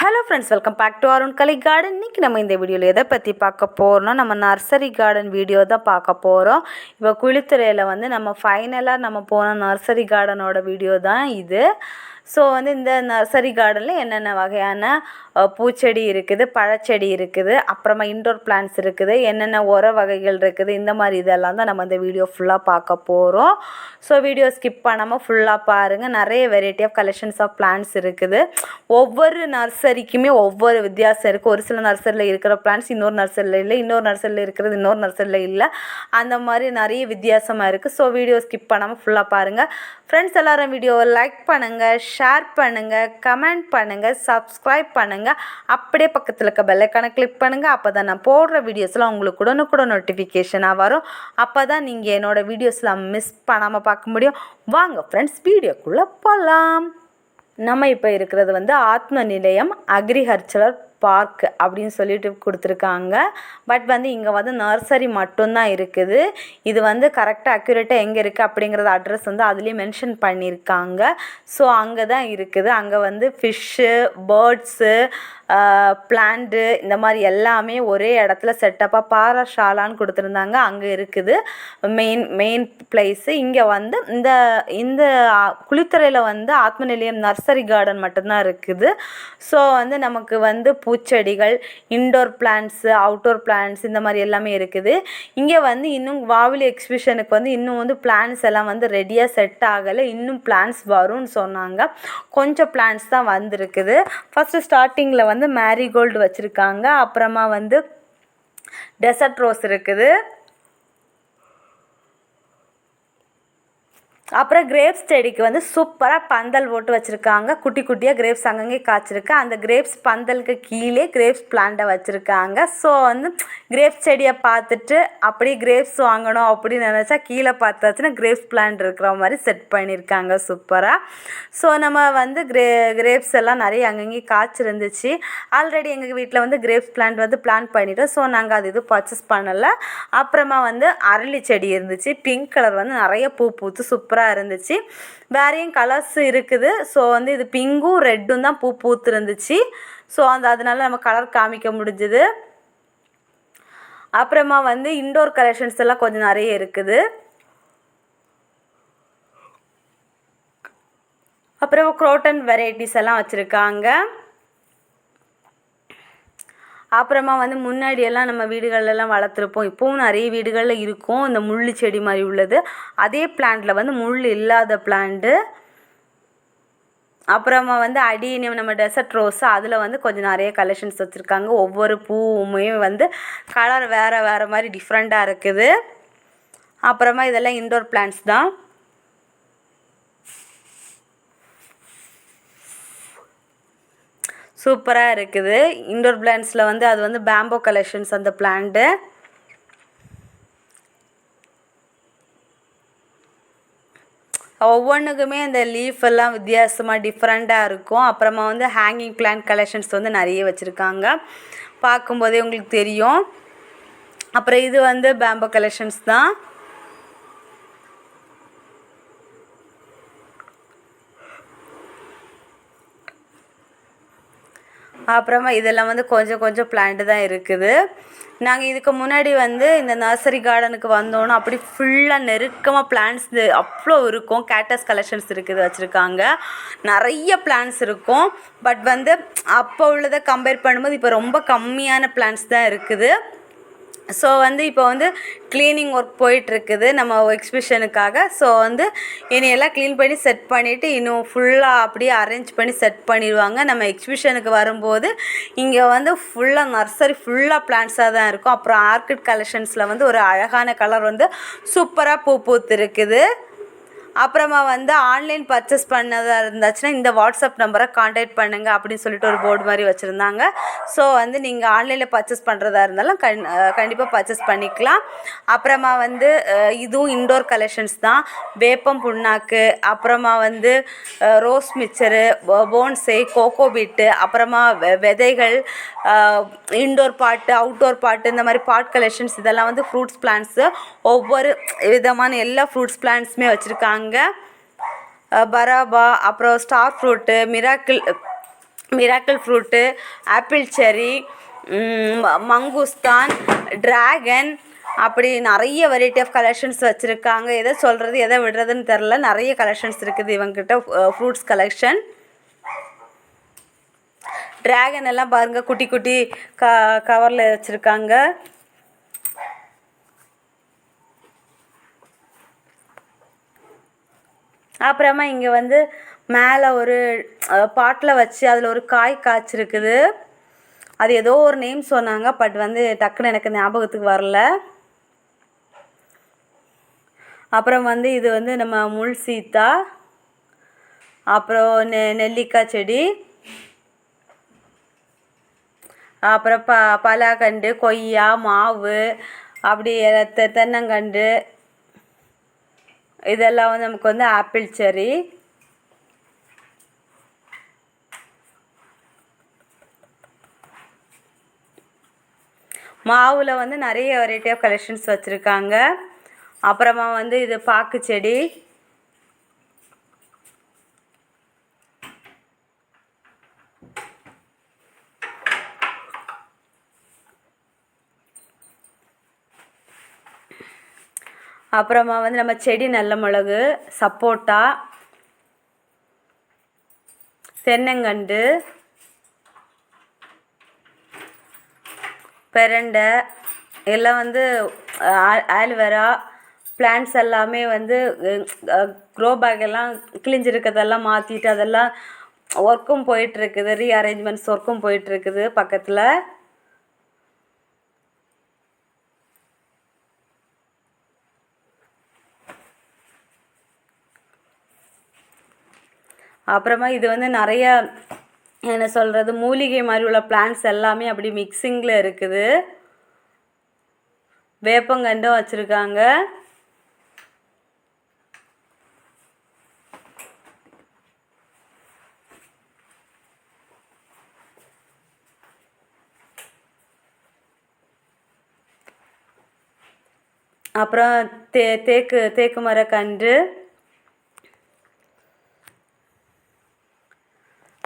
Hello friends, welcome back to Arun Kalai garden. இன்றைக்கி நம்ம இந்த வீடியோவில் எதை பற்றி பார்க்க போகிறோம்னா, நம்ம நர்சரி கார்டன் வீடியோ தான் பார்க்க போகிறோம். இப்போ குளித்துறையில் நம்ம ஃபைனலாக நம்ம போன நர்சரி கார்டனோட வீடியோ தான் இது. ஸோ இந்த நர்சரி கார்டனில் என்னென்ன வகையான பூச்செடி இருக்குது, பழச்செடி இருக்குது, அப்புறமா இன்டோர் பிளான்ட்ஸ் இருக்குது, என்னென்ன உர வகைகள் இருக்குது, இந்த மாதிரி இதெல்லாம் தான் நம்ம இந்த வீடியோ ஃபுல்லாக பார்க்க போகிறோம். ஸோ வீடியோ ஸ்கிப் பண்ணாமல் ஃபுல்லாக பாருங்கள். நிறைய variety of collections of plants இருக்குது. ஒவ்வொரு நர்சரிக்குமே ஒவ்வொரு வித்தியாசம் இருக்குது. ஒரு சில நர்சரியில் இருக்கிற பிளான்ட்ஸ் இன்னொரு நர்சரியில் இல்லை, இன்னொரு நர்சரியில் இருக்கிறது இன்னொரு நர்சரியில் இல்லை. அந்த மாதிரி நிறைய வித்தியாசமாக இருக்குது. ஸோ வீடியோ ஸ்கிப் பண்ணாமல் ஃபுல்லாக பாருங்கள். ஃப்ரெண்ட்ஸ் எல்லோரும் வீடியோவை லைக் பண்ணுங்கள், ஷேர் பண்ணுங்கள், கமெண்ட் பண்ணுங்கள், சப்ஸ்கிரைப் பண்ணுங்கள். அப்படியே பக்கத்தில் இருக்க பெல் ஐகானை கிளிக் பண்ணுங்கள். அப்போ தான் நான் போடுற வீடியோஸ்லாம் உங்களுக்கு உடனுக்குடன் நோட்டிஃபிகேஷனாக வரும். அப்போ தான் நீங்கள் என்னோடய வீடியோஸ்லாம் மிஸ் பண்ணாமல் பார்க்க முடியும். வாங்க ஃப்ரெண்ட்ஸ், வீடியோக்குள்ளே போகலாம். நம்ம இப்போ இருக்கிறது ஆத்ம நிலையம் அக்ரிகல்ச்சரல் பார்க் அப்படின்னு சொல்லிட்டு கொடுத்துருக்காங்க. பட் இங்கே நர்சரி மட்டும்தான் இருக்குது. இது கரெக்டாக அக்யூரேட்டாக எங்கே இருக்குது அப்படிங்கிறது அட்ரஸ் அதுலேயே மென்ஷன் பண்ணியிருக்காங்க. ஸோ அங்கே தான் இருக்குது. அங்கே ஃபிஷ்ஷு, பேர்ட்ஸு, பிளான்ட்டு, இந்த மாதிரி எல்லாமே ஒரே இடத்துல செட்டப்பாக பாரஷாலான்னு கொடுத்துருந்தாங்க. அங்கே இருக்குது மெயின் பிளேஸு. இங்கே இந்த இந்த குளித்துறையில் ஆத்ம நிலையம் நர்சரி கார்டன் மட்டும்தான் இருக்குது. ஸோ நமக்கு பூச்செடிகள், இன்டோர் பிளான்ட்ஸு, அவுட்டோர் பிளான்ட்ஸ், இந்த மாதிரி எல்லாமே இருக்குது. இங்கே இன்னும் வாவிலி எக்ஸிபிஷனுக்கு இன்னும் பிளான்ஸ் எல்லாம் ரெடியாக செட் ஆகலை. இன்னும் பிளான்ஸ் வரும்னு சொன்னாங்க. கொஞ்சம் பிளான்ஸ் தான் வந்திருக்குது. ஃபஸ்ட்டு ஸ்டார்டிங்கில் மேரிகோல்டு வச்சுருக்காங்க. அப்புறமா டெசர்ட் ரோஸ் இருக்குது. அப்புறம் கிரேப்ஸ் செடிக்கு சூப்பராக பந்தல் போட்டு வச்சுருக்காங்க. குட்டி குட்டியாக கிரேப்ஸ் அங்கங்கே காய்ச்சிருக்கு. அந்த கிரேப்ஸ் பந்தலுக்கு கீழே கிரேப்ஸ் பிளான்ட்டை வச்சுருக்காங்க. ஸோ கிரேப்ஸ் செடியை பார்த்துட்டு அப்படியே கிரேப்ஸ் வாங்கணும் அப்படின்னு நினச்சா கீழே பார்த்தாச்சுன்னா கிரேப்ஸ் பிளான்ட் இருக்கிற மாதிரி செட் பண்ணியிருக்காங்க சூப்பராக. ஸோ நம்ம கிரேப்ஸ் எல்லாம் நிறைய அங்கங்கே காய்ச்சிருந்துச்சு. ஆல்ரெடி எங்கள் வீட்டில் கிரேப்ஸ் பிளான்ட் பிளான் பண்ணிட்டோம். ஸோ நாங்கள் அது இது பர்ச்சேஸ் பண்ணலை. அப்புறமா அரளி செடி இருந்துச்சு. பிங்க் கலர் நிறைய பூ பூத்து சூப்பராக இருந்துச்சு. வேறையும் கலர்ஸ் இருக்குது. ஸோ இது பிங்கும் ரெட்டும் தான் பூ பூத்து இருந்துச்சு. ஸோ அதனால நம்ம கலர் காமிக்க முடிஞ்சுது. அப்புறமா இன்டோர் கலெக்ஷன்ஸ் எல்லாம் கொஞ்சம் நிறைய இருக்குது. அப்புறம் குரோட்டன் வெரைட்டிஸ் எல்லாம் வச்சுருக்காங்க. அப்புறமா முன்னாடியெல்லாம் நம்ம வீடுகளெல்லாம் வளர்த்துருப்போம். இப்போவும் நிறைய வீடுகளில் இருக்கும் இந்த முள் செடி மாதிரி உள்ளது. அதே பிளான்ட்டில் முள் இல்லாத பிளான்ட்டு. அப்புறமா அடினியம் நம்ம டெசர்ட் ரோஸ், அதில் கொஞ்சம் நிறைய கலெக்ஷன்ஸ் வச்சுருக்காங்க. ஒவ்வொரு பூவுமே கலர் வேறு மாதிரி டிஃப்ரெண்ட்டாக இருக்குது. அப்புறமா இதெல்லாம் இன்டோர் பிளான்ட்ஸ் தான். சூப்பராக இருக்குது. இன்டோர் பிளான்ட்ஸில் அது பேம்போ கலெக்ஷன்ஸ் அந்த பிளான்ட்டு. ஒவ்வொன்றுக்குமே அந்த லீஃப் எல்லாம் வித்தியாசமாக டிஃப்ரெண்ட்டாக இருக்கும். அப்புறமா ஹேங்கிங் பிளான்ட் கலெக்ஷன்ஸ் நிறைய வச்சுருக்காங்க. பார்க்கும்போதே உங்களுக்கு தெரியும். அப்புறம் இது பேம்போ கலெக்ஷன்ஸ் தான். அப்புறமா இதெல்லாம் கொஞ்சம் கொஞ்சம் பிளான்ட்டு தான் இருக்குது. நாங்கள் இதுக்கு முன்னாடி இந்த நர்சரி கார்டனுக்கு வந்தோன்னா அப்படி ஃபுல்லாக நெருக்கமாக பிளான்ட்ஸ் அவ்வளோ இருக்கும். கேட்டஸ் கலெக்ஷன்ஸ் இருக்குது வச்சுருக்காங்க. நிறைய பிளான்ட்ஸ் இருக்கும். பட் அப்போ உள்ளதை கம்பேர் பண்ணும்போது இப்போ ரொம்ப கம்மியான பிளான்ட்ஸ் தான் இருக்குது. ஸோ இப்போ க்ளீனிங் ஒர்க் போயிட்டுருக்குது நம்ம எக்ஸிபிஷனுக்காக. ஸோ என்னையெல்லாம் க்ளீன் பண்ணி செட் பண்ணிவிட்டு இன்னும் ஃபுல்லாக அப்படியே அரேஞ்ச் பண்ணி செட் பண்ணிடுவாங்க. நம்ம எக்ஸிபிஷனுக்கு வரும்போது இங்கே ஃபுல்லாக நர்சரி ஃபுல்லாக பிளான்ட்ஸாக தான் இருக்கும். அப்புறம் ஆர்கிட் கலெக்ஷன்ஸில் ஒரு அழகான கலர் சூப்பராக பூ பூத்து இருக்குது. அப்புறமா ஆன்லைன் பர்ச்சேஸ் பண்ணதாக இருந்துச்சுன்னா இந்த வாட்ஸ்அப் நம்பரை காண்டாக்ட் பண்ணுங்கள் அப்படின்னு சொல்லிட்டு ஒரு போர்டு மாதிரி வச்சுருந்தாங்க. ஸோ நீங்கள் ஆன்லைனில் பர்ச்சேஸ் பண்ணுறதா இருந்தாலும் கண்டிப்பாக பர்ச்சேஸ் பண்ணிக்கலாம். அப்புறமா இதுவும் இன்டோர் கலெக்ஷன்ஸ் தான். வேப்பம் புண்ணாக்கு, அப்புறமா rose mixture, bonsai, coco peat, அப்புறமா விதைகள், இன்டோர் பாட்டு, அவுட்டோர் பாட்டு, இந்த மாதிரி பாட் கலெக்ஷன்ஸ், இதெல்லாம் ஃப்ரூட்ஸ் பிளான்ட்ஸு. ஒவ்வொரு விதமான எல்லா ஃப்ரூட்ஸ் பிளான்ட்ஸுமே வச்சுருக்காங்க. பராபா, அப்புறம் star fruit, miracle, miracle fruit, apple cherry, மங்குஸ்தான், ட்ராகன், அப்படி நிறைய வெரைட்டி ஆஃப் கலெக்ஷன்ஸ் வச்சுருக்காங்க. எதை சொல்கிறது எதை விடுறதுன்னு தெரில, நிறைய கலெக்ஷன்ஸ் இருக்குது இவங்ககிட்ட ஃப்ரூட்ஸ் கலெக்ஷன். ட்ராகன் எல்லாம் பாருங்கள், குட்டி குட்டி கவரில் வச்சுருக்காங்க. அப்புறமா இங்கே வந்து மேலே ஒரு பாட்டில் வச்சு அதில் ஒரு காய் காய்ச்சிருக்குது. அது ஏதோ ஒரு நேம் சொன்னாங்க, பட் வந்து டக்குன்னு எனக்கு ஞாபகத்துக்கு வரல. அப்புறம் வந்து இது வந்து நம்ம முள் சீத்தா, அப்புறம் நெல்லிக்காய் செடி, அப்புறம் பலாக்கண்டு, கொய்யா, மாவு, அப்படி தென்னங்கண்டு, இதெல்லாம் வந்து நமக்கு வந்து ஆப்பிள் செர்ரி. மாவில் வந்து நிறைய வெரைட்டி ஆஃப் கலெக்ஷன்ஸ் வச்சுருக்காங்க. அப்புறமா வந்து இது பாக்கு செடி, அப்புறமா வந்து நம்ம செடி நல்ல மிளகு, சப்போட்டா, தென்னங்கண்டு, பெரண்டை, எல்லாம் வந்து ஆல்வேரா பிளான்ட்ஸ் எல்லாமே வந்து க்ரோ பேக் எல்லாம் கிழிஞ்சிருக்கிறதெல்லாம் மாற்றிட்டு அதெல்லாம் ஒர்க்கும் போயிட்டுருக்குது, ரீஅரேஞ்ச்மெண்ட்ஸ் ஒர்க்கும் போயிட்டுருக்குது பக்கத்தில். அப்புறமா இது வந்து நிறைய என்ன சொல்கிறது மூலிகை மாதிரி உள்ள பிளான்ட்ஸ் எல்லாமே அப்படி மிக்சிங்கில் இருக்குது. வேப்பங்கண்டும் வச்சுருக்காங்க. அப்புறம் தேக்கு மரக்கன்று,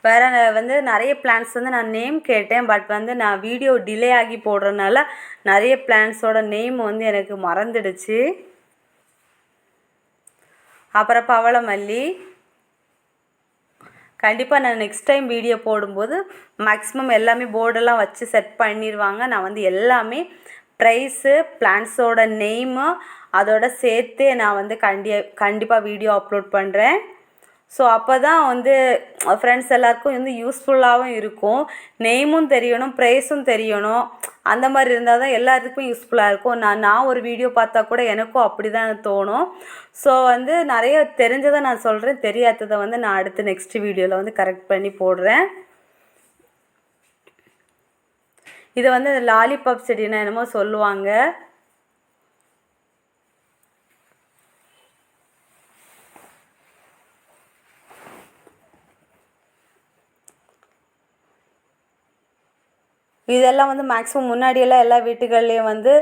வேறு வந்து நிறைய பிளான்ட்ஸ் வந்து நான் நேம் கேட்டேன், பட் வந்து நான் வீடியோ டிலே ஆகி போடுறதுனால நிறைய பிளான்ட்ஸோட நேம் வந்து எனக்கு மறந்துடுச்சு. அப்புறம் பவளமல்லி, கண்டிப்பாக நான் நெக்ஸ்ட் டைம் வீடியோ போடும்போது மேக்ஸிமம் எல்லாமே போர்டெல்லாம் வச்சு செட் பண்ணிடுவாங்க. நான் வந்து எல்லாமே ப்ரைஸு, பிளான்ட்ஸோட நேமு அதோட சேர்த்து நான் வந்து கண்டிப்பாக வீடியோ அப்லோட் பண்ணுறேன். ஸோ அப்போ தான் வந்து ஃப்ரெண்ட்ஸ் எல்லாேருக்கும் வந்து யூஸ்ஃபுல்லாகவும் இருக்கும். நேமும் தெரியணும், ப்ரைஸும் தெரியணும். அந்த மாதிரி இருந்தால் தான் எல்லாத்துக்கும் யூஸ்ஃபுல்லாக இருக்கும். நான் ஒரு வீடியோ பார்த்தா கூட எனக்கும் அப்படி தான் தோணும். ஸோ வந்து நிறைய தெரிஞ்சதை நான் சொல்கிறேன், தெரியாததை வந்து நான் அடுத்து நெக்ஸ்ட் வீடியோவில் வந்து கரெக்ட் பண்ணி போடுறேன். இதை வந்து லாலிபாப் செடின்னா என்னமோ சொல்லுவாங்க. இதெல்லாம் வந்து மேக்ஸிமம் முன்னாடியெல்லாம் எல்லா வீட்டுகள்லேயும் வந்து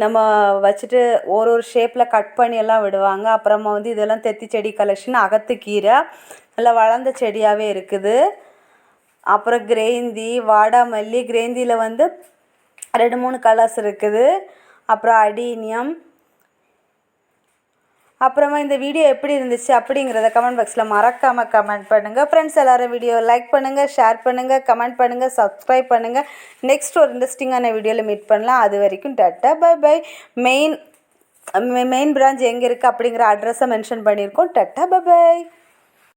நம்ம வச்சுட்டு ஒரு ஷேப்பில் கட் பண்ணி எல்லாம் விடுவாங்க. அப்புறமா வந்து இதெல்லாம் தெத்தி செடி கலெக்ஷன், அகத்துக்கீரை நல்லா வளர்ந்த செடியாகவே இருக்குது. அப்புறம் கிரேந்தி, வாடாமல்லி, கிரேந்தியில் வந்து 2-3 கலர்ஸ் இருக்குது. அப்புறம் அடீனியம். அப்புறமா இந்த வீடியோ எப்படி இருந்துச்சு அப்படிங்கிறத கமெண்ட் பாக்ஸில் மறக்காமல் கமெண்ட் பண்ணுங்கள். ஃப்ரெண்ட்ஸ் எல்லோரும் வீடியோ லைக் பண்ணுங்கள், ஷேர் பண்ணுங்கள், கமெண்ட் பண்ணுங்கள், சப்ஸ்கிரைப் பண்ணுங்கள். நெக்ஸ்ட் ஒரு இன்ட்ரெஸ்டிங்கான வீடியோவில் மீட் பண்ணலாம். அது வரைக்கும் tata bye bye. Main branch எங்கே இருக்குது அப்படிங்கிற அட்ரஸை மென்ஷன் பண்ணியிருக்கோம். Tata bye by.